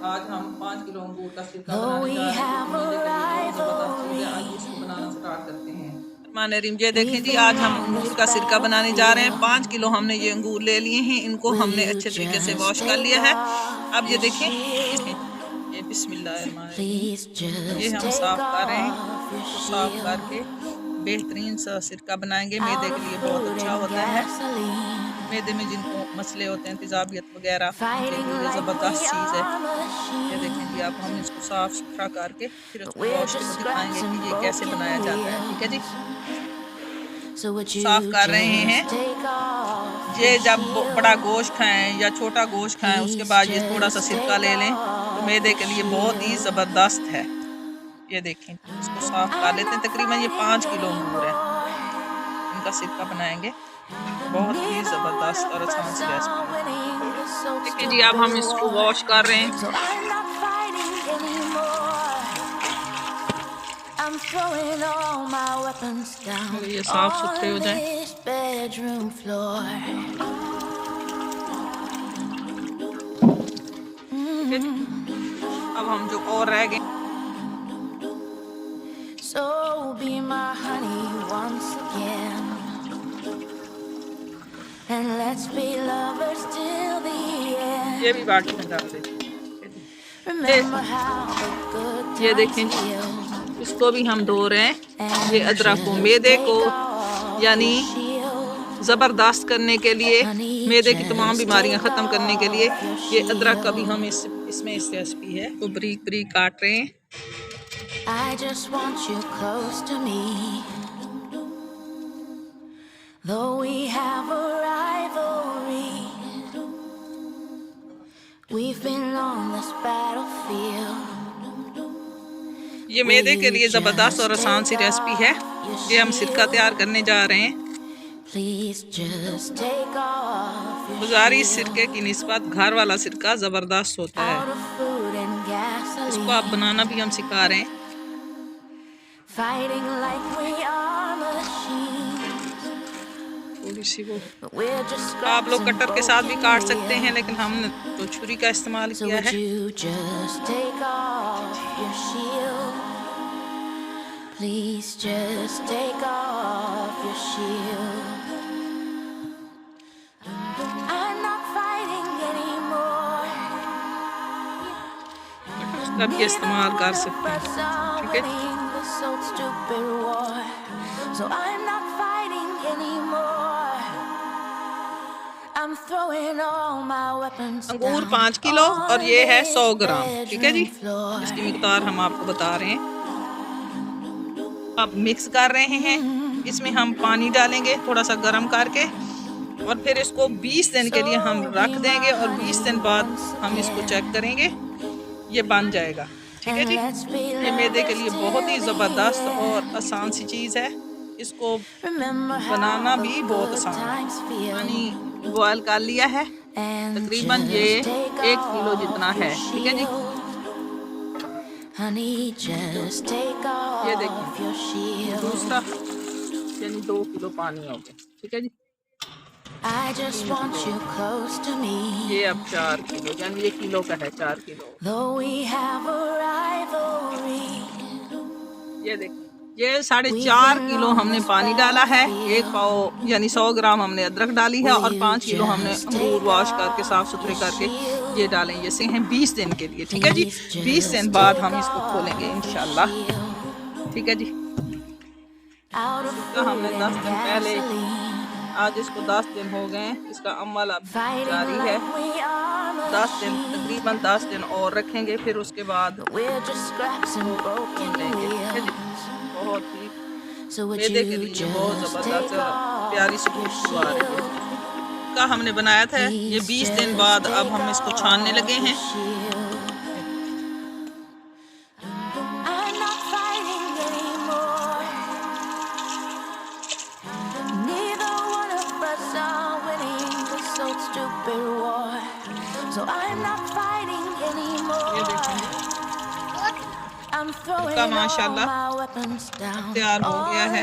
आज हम 5 किलो अंगूर का सिरका बनाने जा रहे हैं। जबरदस्त चीज़ है, आज इसको बनाना स्टार्ट करते हैं। माने ये देखें जी, आज हम अंगूर का सिरका बनाने जा रहे हैं। 5 किलो हमने ये अंगूर ले लिए हैं, इनको हमने अच्छे तरीके से वॉश कर लिया है। अब ये देखें, ये बिस्मिल्लाह, ये हम साफ कर रहे हैं। तो साफ करके बेहतरीन सा सिरका बनाएंगे। मैदे के लिए बहुत अच्छा होता है। मैदे में जिनको मसले होते हैं, तेजाबियत वगैरह, उनके लिए ये ज़बरदस्त चीज़ है। ये देखें जी, अब हम इसको साफ़ सुथरा करके फिर उसको वॉश करके दिखाएंगे कि ये कैसे बनाया जाता है। ठीक है जी, साफ़ कर रहे हैं। ये जब बड़ा गोश्त खाएं या छोटा गोश्त खाएं, उसके बाद ये थोड़ा सा सिरका ले लें तो मैदे के लिए बहुत ही ज़बरदस्त है। ये देखें, इसको साफ़ कर लेते हैं। तकरीबन ये 5 किलो अंगूर है, इनका सिरका बनाएंगे। बहुत ही ज़बरदस्त और आसान सी रेसिपी। ठीक है जी, अब हम इसको वॉश कर रहे हैं। ये साफ सुथरे हो जाए। अब हम जो और रह गए, So be my honey once again, and let's be lovers till the end. ये भी बाटी में डाल दे। ये देखें, इसको भी हम धो रहे हैं। ये अदरक को, मैदे को यानी ज़बरदस्त करने के लिए, मैदे की तमाम बीमारियां ख़त्म करने के लिए ये अदरक का भी हम इसमें इस रेसिपी है तो बारीक बारीक काट रहे हैं। I just want you close to me, though we have a rivalry. We've been on this battlefield. ये मैदे के लिए ज़बरदस्त और आसान सी रेसिपी है। ये हम सिरका तैयार करने जा रहे हैं। बाजारी सिरके की निस्बत घर वाला सिरका ज़बरदस्त होता है। इसको आप बनाना भी हम सिखा रहे हैं। थोड़ी सी वो आप लोग कटर के साथ भी काट सकते हैं, लेकिन हमने तो छुरी का इस्तेमाल किया है। Please just take off your shield. I'm not fighting anymore. इसका भी इस्तेमाल कर सकते हैं, ठीक है। So I'm not fighting anymore. I'm throwing all my weapons. अंगूर 5 किलो और ये है 100 ग्राम, ठीक है जी। इसकी मिकदार हम आपको बता रहे हैं। अब मिक्स कर रहे हैं। इसमें हम पानी डालेंगे थोड़ा सा गर्म करके, और फिर इसको 20 दिन के लिए हम रख देंगे, और 20 दिन बाद हम इसको चेक करेंगे, ये बन जाएगा। ठीक है जी, ये मैदे के लिए बहुत ही ज़बरदस्त और आसान सी चीज़ है। इसको बनाना भी बहुत आसान है। पानी बॉयल कर लिया है, तकरीबन ये 1 किलो जितना है। ठीक है जी, ये देखिए दूसरा यानी 2 किलो पानी हो गया। ठीक है जी, ये अब 4 किलो यानी 1 किलो का है 4 किलो। ये देखिए, ये 4.5 किलो हमने पानी डाला है। 1 पाव यानी 100 ग्राम हमने अदरक डाली है, और 5 किलो हमने अंगूर वॉश करके साफ सुथरे करके ये डालें। ये से हैं 20 दिन के लिए। ठीक है जी, 20 दिन बाद हम इसको खोलेंगे इंशाल्लाह। ठीक है जी, इसका हमने 10 दिन पहले, आज इसको 10 दिन हो गए। इसका अमल अब जारी है। 10 दिन, तकरीबन 10 दिन और रखेंगे, फिर उसके बाद बहुत ही मैदे के लिए बहुत ज़बरदस्त प्यारी सी खुशबू आ रही है का हमने बनाया था। ये 20 दिन बाद अब हम इसको छानने लगे हैं। इसका माशाल्लाह तैयार हो गया है।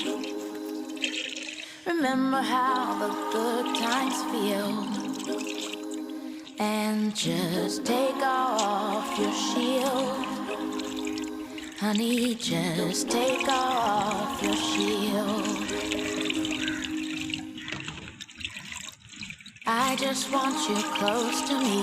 tears. Remember how the good times feel, and just take off your shield. Honey, just take off your shield. I just want you close to me.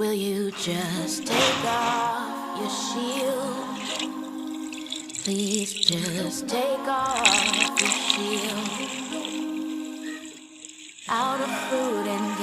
Will you just take off your shield? Please just take off your shield. Out of food and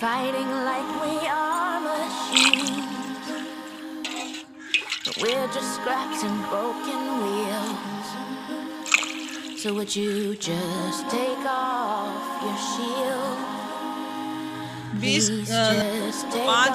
fighting like we are machines, but we're just scraps and broken wheels. So would you just take off your shield? 5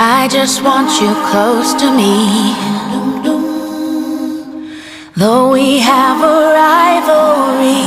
I just want you close to me. Though we have a rivalry,